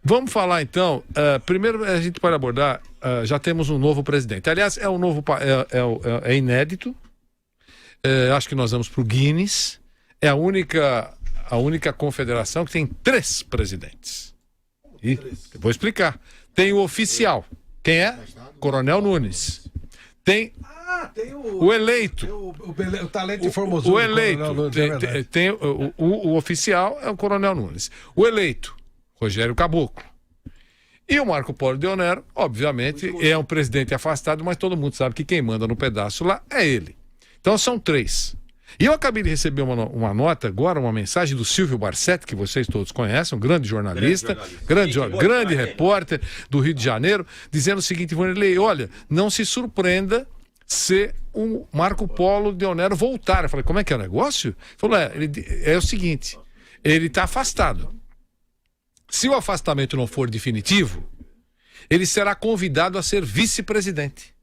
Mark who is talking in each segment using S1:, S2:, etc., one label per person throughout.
S1: Vamos falar então, primeiro a gente pode abordar, já temos um novo presidente. Aliás, é inédito, acho que nós vamos para o Guinness, é a única confederação que tem 3 presidentes. E vou explicar. Tem o oficial, quem é? Coronel Nunes. Tem o eleito.
S2: O talento de formosura.
S1: O eleito. O oficial é o Coronel Nunes. O eleito, Rogério Caboclo. E o Marco Polo Deonero, obviamente, é um presidente afastado, mas todo mundo sabe que quem manda no pedaço lá é ele. Então são 3. E eu acabei de receber uma nota agora, uma mensagem do Silvio Barsetti, que vocês todos conhecem, um grande jornalista, grande repórter do Rio de Janeiro, dizendo o seguinte: Vanderlei, olha, não se surpreenda se o Marco Polo Deonero voltar. Eu falei, como é que é o negócio? Ele falou, é o seguinte, ele está afastado. Se o afastamento não for definitivo, ele será convidado a ser vice-presidente.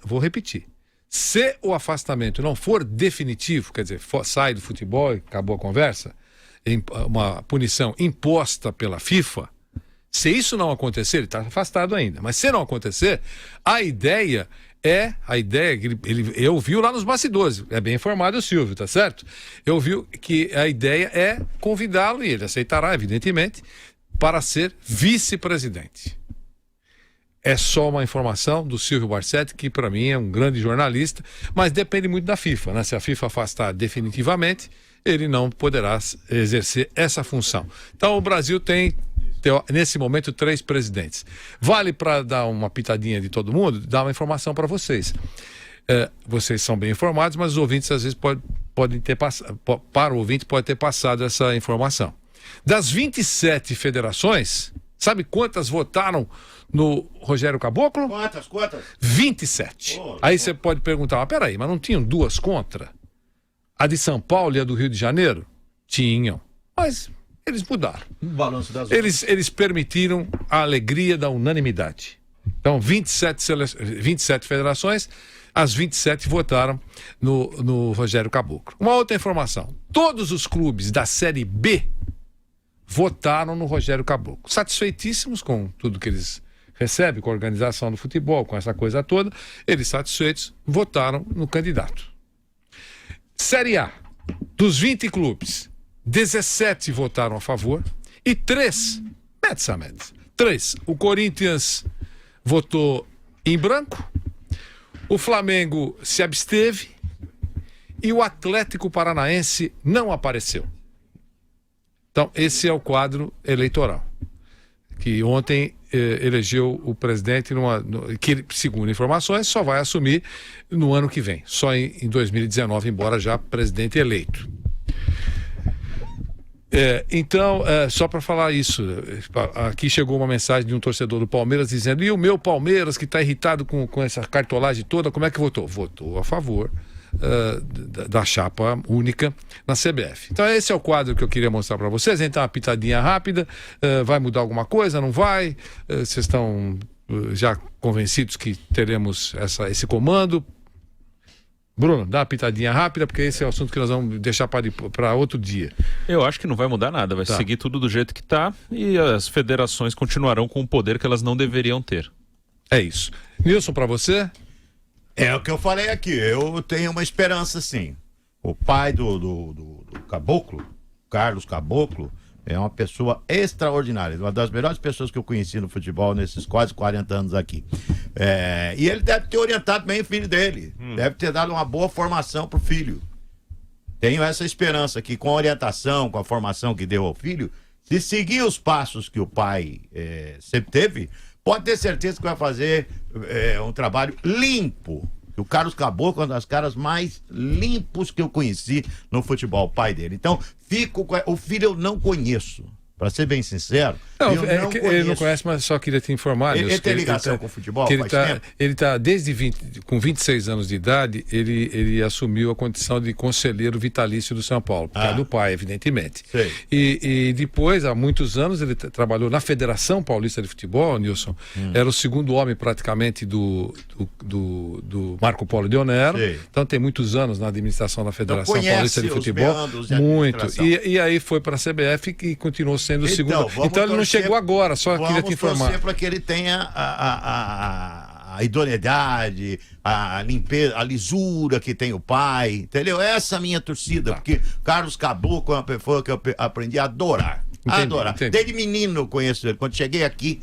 S1: Vou repetir. Se o afastamento não for definitivo, quer dizer, sai do futebol e acabou a conversa, uma punição imposta pela FIFA, se isso não acontecer, ele está afastado ainda, mas se não acontecer, a ideia que eu vi lá nos bastidores, é bem informado o Silvio, tá certo? Eu vi que a ideia é convidá-lo, e ele aceitará, evidentemente, para ser vice-presidente. É só uma informação do Silvio Barsetti, que para mim é um grande jornalista, mas depende muito da FIFA, né? Se a FIFA afastar definitivamente, ele não poderá exercer essa função. Então o Brasil tem, nesse momento, 3 presidentes. Vale para dar uma pitadinha de todo mundo, dar uma informação para vocês. Vocês são bem informados, mas os ouvintes às vezes podem ter passado, para o ouvinte pode ter passado essa informação. Das 27 federações, sabe quantas votaram no Rogério Caboclo?
S3: Quantas?
S1: 27. Aí você pode perguntar, mas peraí, mas não tinham 2 contra? A de São Paulo e a do Rio de Janeiro? Tinham, mas eles mudaram.
S3: Balanço das
S1: eles permitiram a alegria da unanimidade. Então, 27 federações, as 27 votaram no Rogério Caboclo. Uma outra informação, todos os clubes da Série B votaram no Rogério Caboclo. Satisfeitíssimos com tudo que eles recebem, com a organização do futebol, com essa coisa toda, eles satisfeitos votaram no candidato. Série A, dos 20 clubes, 17 votaram a favor e 3, o Corinthians votou em branco, o Flamengo se absteve e o Atlético Paranaense não apareceu. Então, esse é o quadro eleitoral, que ontem elegeu o presidente, que, segundo informações, só vai assumir no ano que vem, só em 2019, embora já presidente eleito. Então, só para falar isso, aqui chegou uma mensagem de um torcedor do Palmeiras dizendo, e o meu Palmeiras, que está irritado com essa cartolagem toda, como é que votou? Votou a favor da chapa única na CBF. Então esse é o quadro que eu queria mostrar para vocês. Então uma pitadinha rápida, vai mudar alguma coisa, não vai? Vocês estão já convencidos que teremos esse comando? Bruno, dá uma pitadinha rápida, porque esse é o assunto que nós vamos deixar para outro dia.
S4: Eu acho que não vai mudar nada, vai seguir tudo do jeito que está e as federações continuarão com o poder que elas não deveriam ter.
S1: É isso. Nilson, para você?
S3: É o que eu falei aqui, eu tenho uma esperança, sim. O pai do Caboclo, Carlos Caboclo, é uma pessoa extraordinária, uma das melhores pessoas que eu conheci no futebol nesses quase 40 anos aqui. E ele deve ter orientado bem o filho dele, deve ter dado uma boa formação pro filho. Tenho essa esperança que com a orientação, com a formação que deu ao filho, se seguir os passos que o pai sempre teve, pode ter certeza que vai fazer um trabalho limpo. O Carlos Caboclo é um dos caras mais limpos que eu conheci no futebol, o pai dele. Então, o filho eu não conheço. Para ser bem sincero,
S1: ele não conhece, mas só queria te informar.
S3: Ele tem ligação com o futebol?
S1: Ele está com 26 anos de idade, ele assumiu a condição de conselheiro vitalício do São Paulo, por causa do pai, evidentemente. E depois, há muitos anos, ele trabalhou na Federação Paulista de Futebol, Nilson. Era o segundo homem praticamente do Marco Polo Deonero. Então tem muitos anos na administração da Federação Paulista de Futebol. Muito. E aí foi para a CBF e continuou sempre sendo o segundo.
S3: vamos
S1: Então ele não
S3: torcer-
S1: chegou agora, só queria te
S3: Vamos
S1: informar.
S3: torcer para que ele tenha a idoneidade, a limpeza, a lisura que tem o pai, entendeu? Essa é a minha torcida, porque Carlos Caboclo é uma pessoa que eu aprendi a adorar.
S1: Entendi.
S3: Desde menino eu conheço ele. Quando cheguei aqui,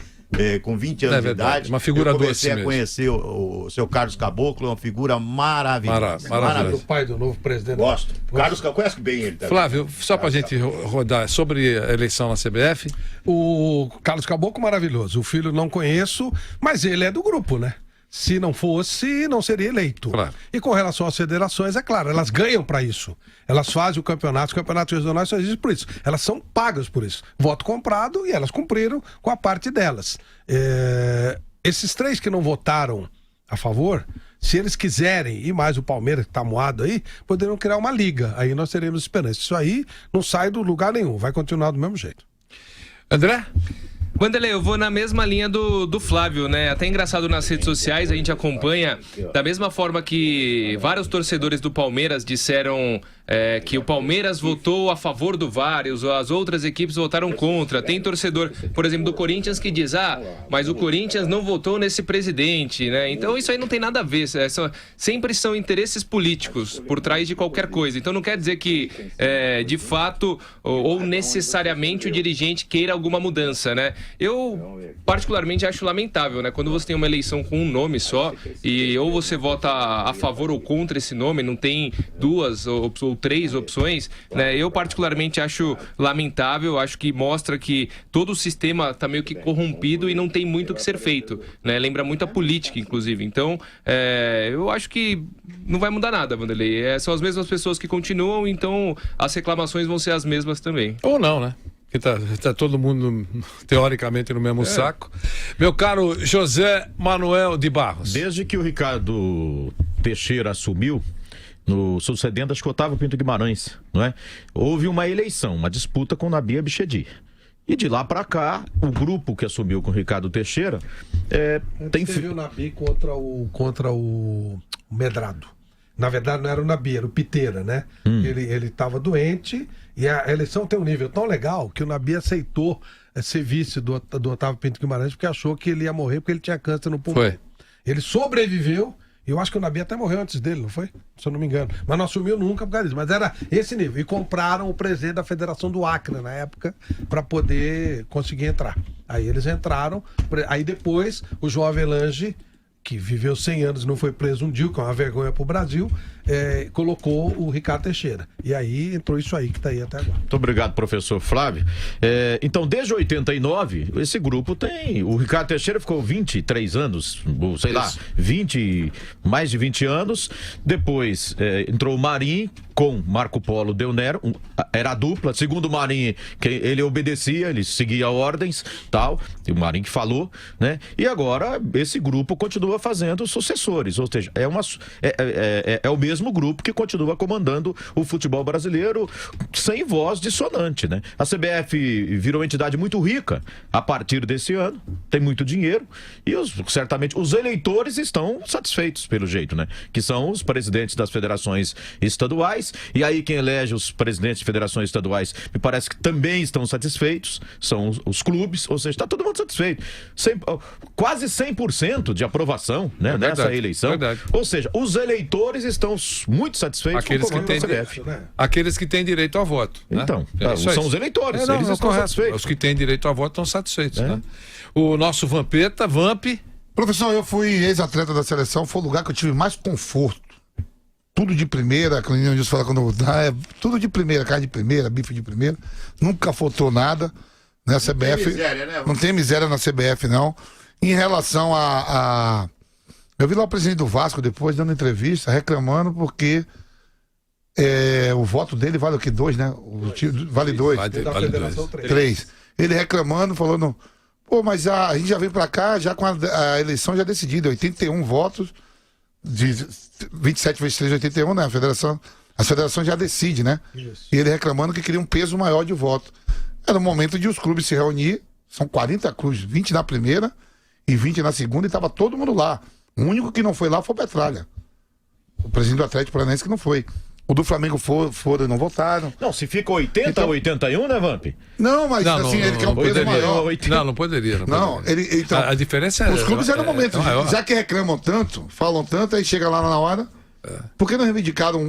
S3: com 20 anos de
S1: verdade,
S3: idade,
S1: uma figura
S3: eu comecei
S1: doce
S3: a conhecer o seu Carlos Caboclo, uma figura maravilhosa.
S1: Maravilhoso.
S2: Do pai do novo presidente.
S3: Gosto. Carlos Caboclo, conhece bem ele também.
S1: Flávio, só pra gente rodar sobre a eleição na CBF.
S2: O Carlos Caboclo, maravilhoso. O filho não conheço, mas ele é do grupo, né? Se não fosse, não seria eleito.
S1: Claro.
S2: E com relação às federações, é claro, elas ganham para isso. Elas fazem o campeonato, os campeonatos regionais só existem por isso. Elas são pagas por isso. Voto comprado e elas cumpriram com a parte delas. Esses 3 que não votaram a favor, se eles quiserem, e mais o Palmeiras que tá moado aí, poderiam criar uma liga. Aí nós teremos esperança. Isso aí não sai do lugar nenhum, vai continuar do mesmo jeito.
S1: André?
S5: Vanderlei, eu vou na mesma linha do Flávio, né? Até engraçado nas redes sociais, a gente acompanha da mesma forma que vários torcedores do Palmeiras disseram que o Palmeiras votou a favor do VAR e as outras equipes votaram contra. Tem torcedor, por exemplo, do Corinthians que diz, mas o Corinthians não votou nesse presidente, né? Então isso aí não tem nada a ver. Sempre são interesses políticos por trás de qualquer coisa. Então não quer dizer que, de fato, ou necessariamente o dirigente queira alguma mudança, né? Eu, particularmente, acho lamentável, né? Quando você tem uma eleição com um nome só, e ou você vota a favor ou contra esse nome, não tem 2 ou 3 opções, né? Eu, particularmente, acho lamentável, acho que mostra que todo o sistema está meio que corrompido e não tem muito o que ser feito, né? Lembra muito a política, inclusive. Então, eu acho que não vai mudar nada, Vanderlei. São as mesmas pessoas que continuam, então as reclamações vão ser as mesmas também.
S1: Ou não, né? Que tá todo mundo, teoricamente, no mesmo saco. Meu caro José Manuel de Barros.
S6: Desde que o Ricardo Teixeira assumiu, sucedendo, acho que Otávio Pinto Guimarães, não é? Houve uma eleição, uma disputa com Nabi Abichedi. E de lá para cá, o grupo que assumiu com o Ricardo Teixeira
S2: Teve o Nabi contra o Medrado. Na verdade, não era o Nabi, era o Piteira, né? Ele estava doente e a eleição tem um nível tão legal que o Nabi aceitou ser vice do Otávio Pinto Guimarães porque achou que ele ia morrer porque ele tinha câncer no pulmão.
S1: Foi.
S2: Ele sobreviveu. Eu acho que o Nabi até morreu antes dele, não foi? Se eu não me engano. Mas não assumiu nunca por causa disso. Mas era esse nível. E compraram o presidente da Federação do Acre na época para poder conseguir entrar. Aí eles entraram. Aí depois o João Avelange, que viveu 100 anos e não foi preso um dia, que é uma vergonha pro Brasil, colocou o Ricardo Teixeira. E aí entrou isso aí que tá aí até agora.
S6: Muito obrigado, professor Flávio. Então, desde 89, esse grupo tem... O Ricardo Teixeira ficou 23 anos, sei lá, mais de 20 anos. Depois entrou o Marinho com Marco Polo Del Nero, era a dupla. Segundo o Marinho, ele obedecia, ele seguia ordens, tal. E o Marinho que falou, né? E agora esse grupo continua fazendo sucessores, ou seja, é o mesmo grupo que continua comandando o futebol brasileiro sem voz dissonante, né? A CBF virou uma entidade muito rica a partir desse ano, tem muito dinheiro e certamente os eleitores estão satisfeitos pelo jeito, né? Que são os presidentes das federações estaduais, e aí quem elege os presidentes de federações estaduais me parece que também estão satisfeitos, são os clubes, ou seja, está todo mundo satisfeito. Quase 100% de aprovação, né, nessa eleição.
S1: Verdade.
S6: Ou seja, os eleitores estão muito satisfeitos com o comando da CBF.
S1: Aqueles que têm direito ao voto. Né?
S6: Então,
S1: Isso
S6: são
S1: aí.
S6: os eleitores,
S1: Não,
S6: eles estão
S1: correto.
S6: satisfeitos.
S1: Os que têm direito ao voto estão satisfeitos. Né? O nosso Vampeta, Vamp.
S7: Professor, eu fui ex-atleta da seleção, foi o lugar que eu tive mais conforto. Tudo de primeira, que o Nino fala quando tudo de primeira, carne de primeira, bife de primeira. Nunca faltou nada. Né? A CBF.
S3: Tem miséria, né?
S7: Não tem miséria na CBF, não. Em relação eu vi lá o presidente do Vasco depois dando entrevista, reclamando porque o voto dele vale o que? 2, né? Vale 2.
S1: Vale 2.
S7: 3. Ele reclamando, falando, pô, mas a gente já veio pra cá, já com a eleição já decidida, 81 votos, de 27 vezes 3, 81, né? A federação já decide, né?
S2: Isso.
S7: E ele reclamando que queria um peso maior de voto. Era o momento de os clubes se reunir, são 40 clubes, 20 na primeira e 20 na segunda, e estava todo mundo lá. O único que não foi lá foi o Petralha. O presidente do Atlético Paranaense que não foi. O do Flamengo foram e não votaram.
S6: Não, se fica 80 a 81, né, Vamp?
S7: Não, mas
S1: Não,
S7: assim, ele quer um peso
S1: poderia.
S7: maior.
S1: Não poderia.
S7: Não,
S1: poderia.
S7: ele, então,
S1: A diferença é...
S7: os clubes eram momentos,
S1: maior.
S7: já que reclamam tanto, falam tanto, aí chega lá na hora. Por que não reivindicaram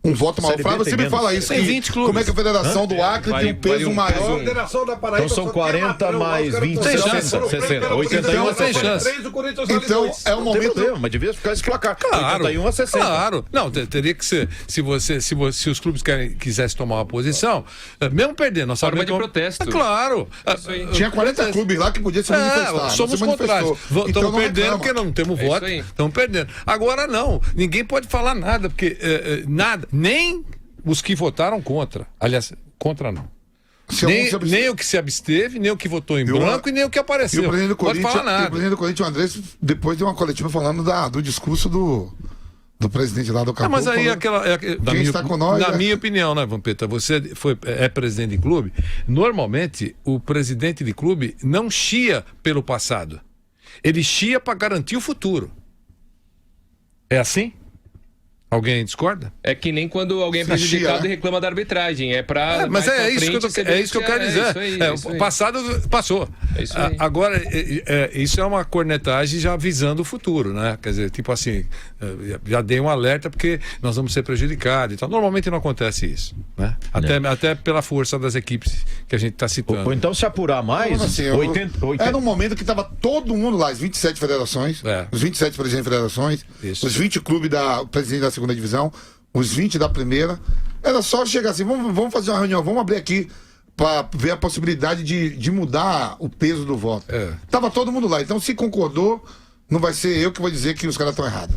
S7: um voto maior?
S6: Série B
S7: Flávio
S6: tem
S7: sempre
S6: menos.
S7: fala isso.
S1: Tem
S7: Que
S1: 20 clubes.
S7: como é que a Federação do Acre
S5: Vai-
S7: tem um peso
S5: vai um
S7: maior?
S5: peso.
S2: A Federação da Paraíba
S6: Então são
S2: só tem
S6: 40
S2: ladrão,
S6: mais
S2: os caras
S6: 20,
S2: tão-
S6: 60, 60, 81 a
S1: Tem
S6: 60.
S1: chance.
S2: Três, o Corinthians vale
S7: Então,
S2: dois.
S7: é um
S6: Não tem
S7: momento.
S6: problema, mas devia ficar esse placar.
S1: Claro,
S6: 81 a 60.
S1: claro. Não, teria que ser. Se os clubes quisessem tomar uma posição, mesmo perdendo, nós
S5: Forma
S1: sabemos
S5: de
S1: como-
S5: protesto.
S1: Claro.
S5: Isso aí.
S7: Tinha 40 clubes lá que podiam se manifestar. não
S1: somos
S7: se manifestou.
S1: contrários.
S7: Então
S1: Estamos
S7: não
S1: perdendo
S7: reclama.
S1: porque não temos
S5: É
S1: voto.
S5: isso aí.
S1: Estamos perdendo. Agora não. Ninguém pode falar nada, porque nada. Nem os que votaram contra. Aliás, contra não.
S7: Se algum
S1: Nem,
S7: se absteve-
S1: nem o que se absteve, nem o que votou em
S7: E o-
S1: branco e nem o que
S7: E
S1: apareceu.
S7: o presidente do
S1: pode
S7: Corinthians,
S1: falar
S7: e o
S1: nada.
S7: presidente do Corinthians, o Andrés, depois deu uma coletiva falando do discurso do presidente lá do Caboclo.
S1: Mas aí
S7: falando-
S1: na
S7: Quem
S1: minha,
S7: está com nós,
S1: na
S7: né?
S1: minha opinião, né, Vampeta? Você é presidente de clube. Normalmente, o presidente de clube não chia pelo passado. Ele chia para garantir o futuro. É assim? Alguém discorda?
S5: É que nem quando alguém é
S7: Você chia,
S5: prejudicado
S7: né?
S5: e reclama da arbitragem. É pra.
S1: Mas
S5: mais pra
S1: é isso,
S5: frente ser
S1: é isso que eu quero dizer.
S5: beneficiado. É isso aí,
S1: O passado passou.
S5: É isso aí.
S1: Agora, isso é uma cornetagem já visando o futuro, né? Quer dizer, tipo assim, já dei um alerta porque nós vamos ser prejudicados e tal. Normalmente não acontece isso, né? Até pela força das equipes que a gente está citando.
S6: Ou então se apurar mais,
S7: Então, assim,
S6: 80.
S7: Era um momento que estava todo mundo lá, as 27 federações, os 27 presidentes de federações,
S1: Isso.
S7: os 20 clubes da presidente da segunda divisão, os 20 da primeira. Era só chegar assim, vamos fazer uma reunião, vamos abrir aqui para ver a possibilidade de mudar o peso do voto.
S1: É.
S7: Tava todo mundo lá, então se concordou, não vai ser eu que vou dizer que os caras estão errados.